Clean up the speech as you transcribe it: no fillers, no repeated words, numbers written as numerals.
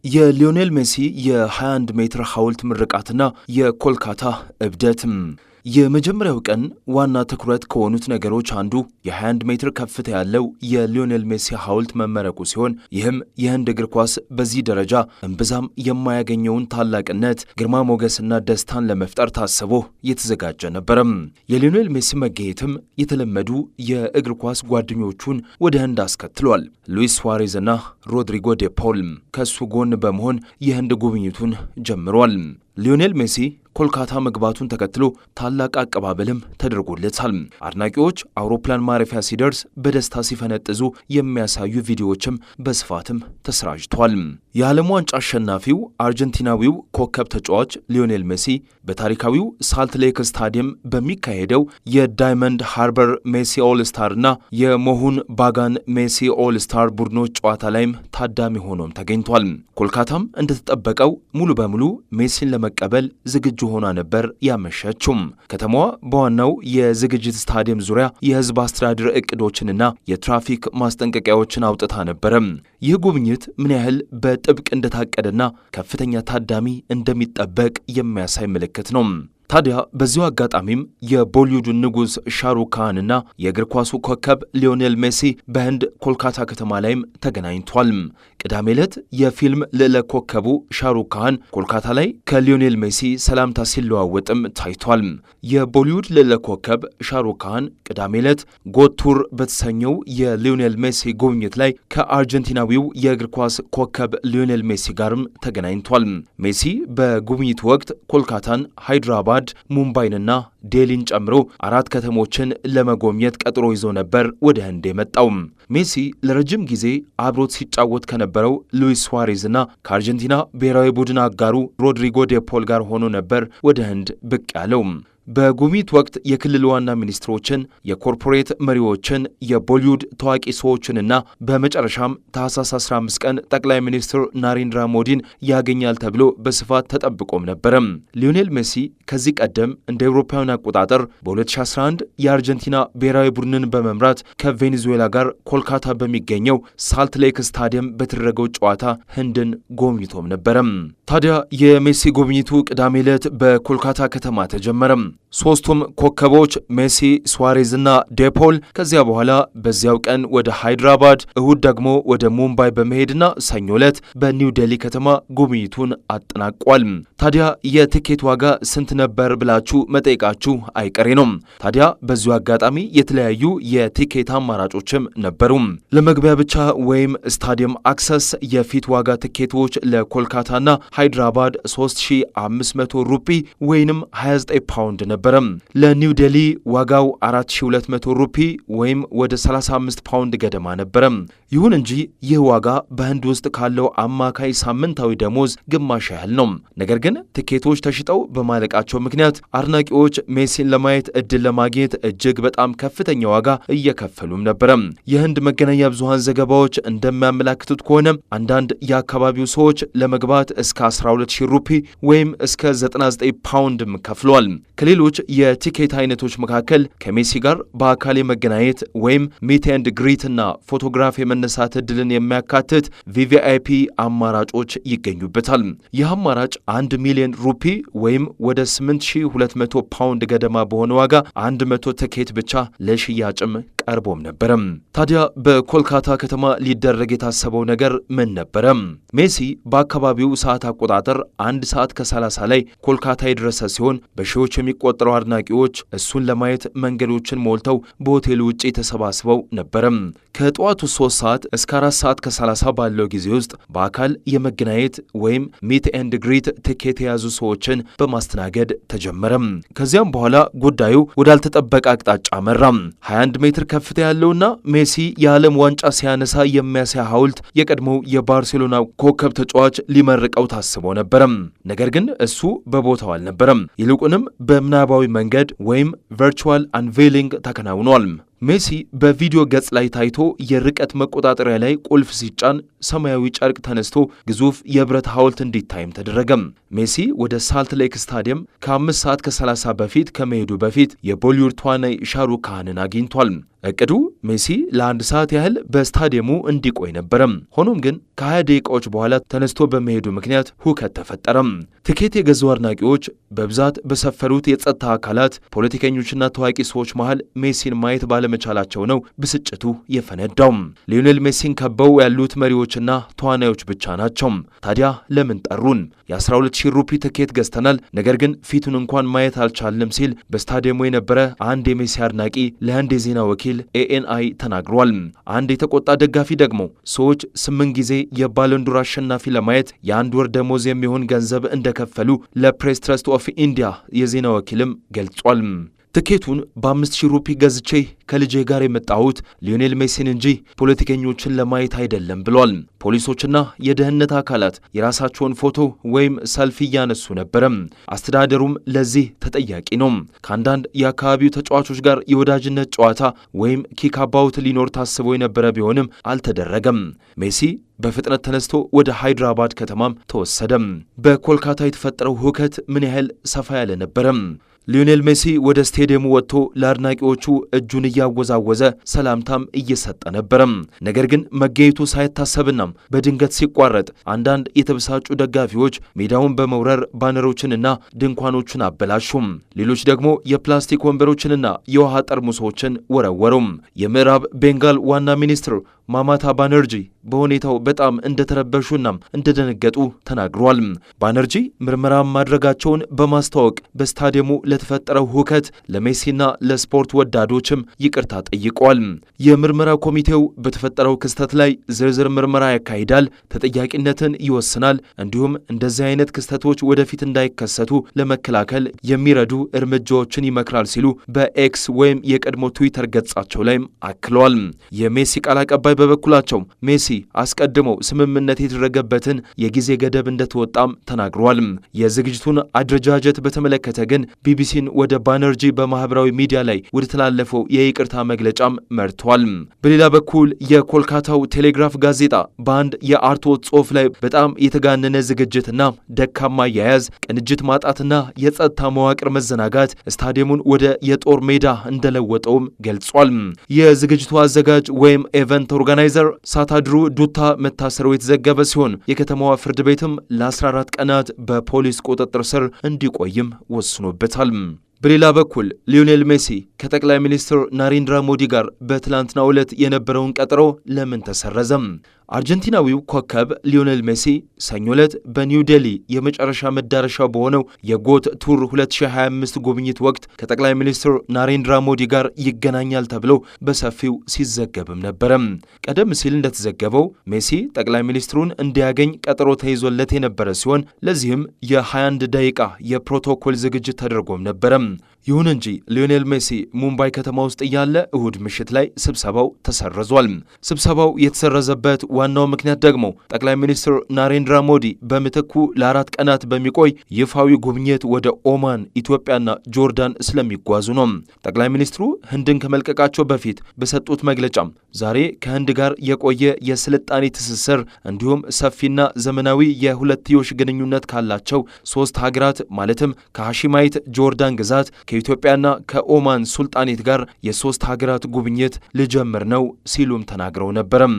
የሊዮኔል ሜሲ የ21 ሜትር ሐውልት ምርቃትና የኮልካታ እብደት። የመጀመሪያው ቀን ዋና ትኩረት ከሆኑት ነገሮች አንዱ የ21 ሜትር ከፍታ ያለው የሊዮኔል ሜሲ ሐውልት መመረቁ ሲሆን ይህም የህንድ እግር ኳስ በዚህ ደረጃ እምብዛም የማያገኘውን ታላቅነት፣ ግርማ ሞገስና ደስታን ለመፍጠር ታስቦ የተዘጋጀ ነበረም። የሊዮኔል ሜሲ መገኘትም የተለመዱ የእግር ኳስ ጓደኞቹን ወደ ህንድ አስከትሏል። ሉዊስ ሱዋሬዝና ሮድሪጎ ዴ ፖል ከሱ ጎን በመሆን የህንድ ጉብኝቱን ጀምሯል። ሊዮኔል ሜሲ ኮልካታ መግባቱን ተከትሎ ታላቅ አቀባበልም ተደርጎለታል። አድናቂዎች አውሮፕላን ማረፊያ ሲደርስ በደስታ ሲፈነጥዙ የሚያሳዩ ቪዲዮዎችም በስፋትም ተሰራጭተዋል። የዓለም ዋንጫ አሸናፊው አርጀንቲናዊው ኮከብ ተጫዋች ሊዮኔል ሜሲ በታሪካዊው ሳልት ሌክ ስታዲየም በሚካሄደው የዳይመንድ ሃርበር ሜሲ ኦል ስታርና የሞሁን ባጋን ሜሲ ኦል ስታር ቡድኖች ጨዋታ ላይም ታዳሚ ሆኖም ተገኝቷል። ኮልካታም እንደተጠበቀው ሙሉ በሙሉ ሜሲን ለመቀበል ዝግጁ ሆና ነበር ያመሸችው። ከተማዋ በዋናው የዝግጅት ስታዲየም ዙሪያ የህዝብ አስተዳደር እቅዶችንና የትራፊክ ማስጠንቀቂያዎችን አውጥታ ነበር። ይህ ጉብኝት ምን ያህል በጥብቅ እንደታቀደና ከፍተኛ ታዳሚ እንደሚጠበቅ የሚያሳይ ምልክት ነው። ታዲያ በዚሁ አጋጣሚም የቦሊውድ ንጉሥ ሻሩክ ካህንና የእግር ኳሱ ኮከብ ሊዮኔል ሜሲ በህንድ ኮልካታ ከተማ ላይም ተገናኝቷል። ቅዳሜ ዕለት የፊልም ልዕለ ኮከቡ ሻሩክ ካህን ኮልካታ ላይ ከሊዮኔል ሜሲ ሰላምታ ሲለዋወጥም ታይቷል። የቦሊውድ ልዕለ ኮከብ ሻሩክ ካህን ቅዳሜ ዕለት ጎቱር በተሰኘው የሊዮኔል ሜሲ ጉብኝት ላይ ከአርጀንቲናዊው የእግር ኳስ ኮከብ ሊዮኔል ሜሲ ጋርም ተገናኝቷል። ሜሲ በጉብኝቱ ወቅት ኮልካታን፣ ሃይድራባድ፣ ሙምባይንና ዴሊን ጨምሮ 4 ከተሞችን ለመጎብኘት ቀጥሮ ይዞ ነበር ወደ ህንድ የመጣው። ሜሲ ለረጅም ጊዜ አብሮት ሲጫወት ከነበረው ሉዊስ ሱዋሬዝና ከአርጀንቲና ብሔራዊ ቡድን አጋሩ ሮድሪጎ ዴ ፖል ጋር ሆኖ ነበር ወደ ህንድ ብቅ ያለው። በጉብኝት ወቅት የክልል ዋና ሚኒስትሮችን፣ የኮርፖሬት መሪዎችን፣ የቦሊውድ ታዋቂ ሰዎችንና በመጨረሻም ታህሳስ 15 ቀን ጠቅላይ ሚኒስትር ናሬንድራ ሞዲን ያገኛል ተብሎ በስፋት ተጠብቆም ነበር። ሊዮኔል ሜሲ ከዚህ ቀደም እንደ አውሮፓውያን አቆጣጠር በ2011 የአርጀንቲና ብሔራዊ ቡድንን በመምራት ከቬኔዙዌላ ጋር ኮልካታ በሚገኘው ሳልት ሌክ ስታዲየም በተደረገው ጨዋታ ህንድን ጎብኝቶም ነበር። ታዲያ የሜሲ ጉብኝቱ ቅዳሜ ዕለት በኮልካታ ከተማ ተጀመረ። ሶስቱም ኮከቦች ሜሲ፣ ሱዋሬዝና ዴፖል ከዚያ በኋላ በዚያው ቀን ወደ ሃይድራባድ፣ እሁድ ደግሞ ወደ ሙምባይ በመሄድና ሰኞ ዕለት በኒው ዴሊ ከተማ ጉብኝቱን አጠናቋል። ታዲያ የትኬት ዋጋ ስንት ነበር ብላችሁ መጠየቃችሁ አይቀሬ ነው። ታዲያ በዚሁ አጋጣሚ የተለያዩ የቲኬት አማራጮችም ነበሩ። ለመግቢያ ብቻ ወይም ስታዲየም አክሰስ የፊት ዋጋ ትኬቶች ለኮልካታና ሃይድራባድ 3500 ሩፒ ወይንም 29 ፓውንድ ነበር። ለኒው ዴሊ ዋጋው 4200 ሩፒ ወይም ወደ 35 ፓውንድ ገደማ ነበር። ይሁን እንጂ ይህ ዋጋ በህንድ ውስጥ ካለው አማካይ ሳምንታዊ ደሞዝ ግማሽ ያህል ነው። ነገር ግን ትኬቶች ተሽጠው በማለቃቸው ምክንያት አድናቂዎች ሜሲን ለማየት እድል ለማግኘት እጅግ በጣም ከፍተኛ ዋጋ እየከፈሉም ነበር። የህንድ መገናኛ ብዙሃን ዘገባዎች እንደሚያመላክቱት ከሆነ አንዳንድ የአካባቢው ሰዎች ለመግባት እስከ 12000 ሩፒ ወይም እስከ 99 ፓውንድም ከፍለዋል። ከሌሎች የቲኬት አይነቶች መካከል ከሜሲ ጋር በአካል የመገናኘት ወይም ሚት ኤንድ ግሪት እና ፎቶግራፍ የመነሳት እድልን የሚያካትት ቪቪአይፒ አማራጮች ይገኙበታል። ይህ አማራጭ 1 ሚሊዮን ሩፒ ወይም ወደ 8200 ፓውንድ ገደማ በሆነ ዋጋ 100 ትኬት ብቻ ለሽያጭም ቀርቦም ነበር። ታዲያ በኮልካታ ከተማ ሊደረግ የታሰበው ነገር ምን ነበረ? ሜሲ በአካባቢው ሰዓት አቆጣጠር 1 ሰዓት ከ30 ላይ ኮልካታ የደረሰ ሲሆን በሺዎች የሚቆጠሩ አድናቂዎች እሱን ለማየት መንገዶችን ሞልተው በሆቴሉ ውጪ ተሰባስበው ነበር። ከጠዋቱ 3 ሰዓት እስከ 4 ሰዓት ከ30 ባለው ጊዜ ውስጥ በአካል የመገናኘት ወይም ሚት ኤንድ ግሪት ትኬት የያዙ ሰዎችን በማስተናገድ ተጀመረ። ከዚያም በኋላ ጉዳዩ ወዳልተጠበቀ አቅጣጫ መራ። 21 ሜትር ከፍታ ያለውና ሜሲ የዓለም ዋንጫ ሲያነሳ የሚያሳይ ሐውልት የቀድሞው የባርሴሎና ኮከብ ተጫዋች ሊመርቀው ታስቦ ነበር። ነገር ግን እሱ በቦታው አልነበረም። ይልቁንም በምናባዊ መንገድ ወይም ቨርቹዋል አንቬሊንግ ተከናውኗል። ሜሲ በቪዲዮ ገጽ ላይ ታይቶ የርቀት መቆጣጠሪያ ላይ ቁልፍ ሲጫን ሰማያዊ ጨርቅ ተነስቶ ግዙፍ የብረት ሐውልት እንዲታይም ተደረገ። ሜሲ ወደ ሳልት ሌክ ስታዲየም ከ5 ሰዓት ከ30 በፊት ከመሄዱ በፊት የቦሊውድ ተዋናይ ሻሩክ ካህንን አግኝቷል። እቅዱ ሜሲ ለአንድ ሰዓት ያህል በስታዲየሙ እንዲቆይ ነበረም። ሆኖም ግን ከ20 ደቂቃዎች በኋላ ተነስቶ በመሄዱ ምክንያት ሁከት ተፈጠረም። ትኬት የገዙ አድናቂዎች በብዛት በሰፈሩት የጸጥታ አካላት፣ ፖለቲከኞችና ታዋቂ ሰዎች መሃል ሜሲን ማየት ባለመቻላቸው ነው ብስጭቱ የፈነዳው። ሊዮኔል ሜሲን ከበው ያሉት መሪዎችና ተዋናዮች ብቻ ናቸው። ታዲያ ለምን ጠሩን? የ12,000 ሩፒ ትኬት ገዝተናል፣ ነገር ግን ፊቱን እንኳን ማየት አልቻልንም ሲል በስታዲየሙ የነበረ አንድ የሜሲ አድናቂ ለህንድ የዜና ወኪል ኤኤንአይ ተናግሯል። አንድ የተቆጣ ደጋፊ ደግሞ ሰዎች 8 ጊዜ የባሎንዶር አሸናፊ ለማየት የአንድ ወር ደሞዝ የሚሆን ገንዘብ እንደከፈሉ ለፕሬስ ትረስት ኦፍ ኢንዲያ የዜና ወኪልም ገልጿል። ትኬቱን በ5,000 ሩፒ ገዝቼ ከልጄ ጋር የመጣሁት ሊዮኔል ሜሲን እንጂ ፖለቲከኞችን ለማየት አይደለም ብሏል። ፖሊሶችና የደህንነት አካላት የራሳቸውን ፎቶ ወይም ሰልፊ እያነሱ ነበረም። አስተዳደሩም ለዚህ ተጠያቂ ነው። ከአንዳንድ የአካባቢው ተጫዋቾች ጋር የወዳጅነት ጨዋታ ወይም ኪክ አባውት ሊኖር ታስቦ የነበረ ቢሆንም አልተደረገም። ሜሲ በፍጥነት ተነስቶ ወደ ሃይድራባድ ከተማም ተወሰደም። በኮልካታ የተፈጠረው ሁከት ምን ያህል ሰፋ ያለ ነበረም? ሊዮኔል ሜሲ ወደ ስቴዲየሙ ወጥቶ ለአድናቂዎቹ እጁን እያወዛወዘ ሰላምታም እየሰጠ ነበረም። ነገር ግን መገኘቱ ሳይታሰብና በድንገት ሲቋረጥ አንዳንድ የተበሳጩ ደጋፊዎች ሜዳውን በመውረር ባነሮችንና ድንኳኖችን አበላሹም። ሌሎች ደግሞ የፕላስቲክ ወንበሮችንና የውሃ ጠርሙሶችን ወረወሩም። የምዕራብ ቤንጋል ዋና ሚኒስትር ማማታ ባነርጂ በሁኔታው በጣም እንደተረበሹና እንደደነገጡ ተናግሯል። ባነርጂ ምርመራ ማድረጋቸውን በማስታወቅ በስታዲየሙ ለተፈጠረው ሁከት ለሜሲና ለስፖርት ወዳዶችም ይቅርታ ጠይቋል። የምርመራ ኮሚቴው በተፈጠረው ክስተት ላይ ዝርዝር ምርመራ ያካሂዳል፣ ተጠያቂነትን ይወስናል፣ እንዲሁም እንደዚህ አይነት ክስተቶች ወደፊት እንዳይከሰቱ ለመከላከል የሚረዱ እርምጃዎችን ይመክራል ሲሉ በኤክስ ወይም የቀድሞ ትዊተር ገጻቸው ላይም አክለዋል። የሜሲ ቃል አቀባይ በበኩላቸው ሜሲ አስቀድመው ስምምነት የተደረገበትን የጊዜ ገደብ እንደተወጣም ተናግሯል። የዝግጅቱን አደረጃጀት በተመለከተ ግን ቢቢሲን ወደ ባነርጂ በማህበራዊ ሚዲያ ላይ ወደ ተላለፈው የይቅርታ መግለጫም መርቷል። በሌላ በኩል የኮልካታው ቴሌግራፍ ጋዜጣ በአንድ የአርትዖት ጽሑፍ ላይ በጣም የተጋነነ ዝግጅትና ደካማ አያያዝ፣ ቅንጅት ማጣትና የጸጥታ መዋቅር መዘናጋት ስታዲየሙን ወደ የጦር ሜዳ እንደለወጠውም ገልጿል። የዝግጅቱ አዘጋጅ ወይም ኤቨንት ኦርጋናይዘር ሳታድሩ ዱታ መታሰሩ የተዘገበ ሲሆን የከተማዋ ፍርድ ቤትም ለ14 ቀናት በፖሊስ ቁጥጥር ስር እንዲቆይም ወስኖበታል። በሌላ በኩል ሊዮኔል ሜሲ ከጠቅላይ ሚኒስትር ናሬንድራ ሞዲ ጋር በትላንትናው ዕለት የነበረውን ቀጠሮ ለምን ተሰረዘም? አርጀንቲናዊው ኮከብ ሊዮኔል ሜሲ ሰኞ ዕለት በኒው ዴሊ የመጨረሻ መዳረሻው በሆነው የጎት ቱር 2025 ጉብኝት ወቅት ከጠቅላይ ሚኒስትር ናሬንድራ ሞዲ ጋር ይገናኛል ተብሎ በሰፊው ሲዘገብም ነበረ። ቀደም ሲል እንደተዘገበው ሜሲ ጠቅላይ ሚኒስትሩን እንዲያገኝ ቀጠሮ ተይዞለት የነበረ ሲሆን ለዚህም የ21 ደቂቃ የፕሮቶኮል ዝግጅት ተደርጎም ነበረ። ይሁን እንጂ ሊዮኔል ሜሲ ሙምባይ ከተማ ውስጥ እያለ እሁድ ምሽት ላይ ስብሰባው ተሰረዟል። ስብሰባው የተሰረዘበት ዋናው ምክንያት ደግሞ ጠቅላይ ሚኒስትር ናሬንድራ ሞዲ በምትኩ ለ4 ቀናት በሚቆይ ይፋዊ ጉብኝት ወደ ኦማን፣ ኢትዮጵያና ጆርዳን ስለሚጓዙ ነው። ጠቅላይ ሚኒስትሩ ህንድን ከመልቀቃቸው በፊት በሰጡት መግለጫም ዛሬ ከህንድ ጋር የቆየ የስልጣኔ ትስስር እንዲሁም ሰፊና ዘመናዊ የሁለትዮሽ ግንኙነት ካላቸው 3 ሀገራት ማለትም ከሃሺማይት ጆርዳን ግዛት ከኢትዮጵያና ከኦማን ሱልጣኔት ጋር የ3 ሀገራት ጉብኝት ልጀምር ነው ሲሉም ተናግረው ነበረም።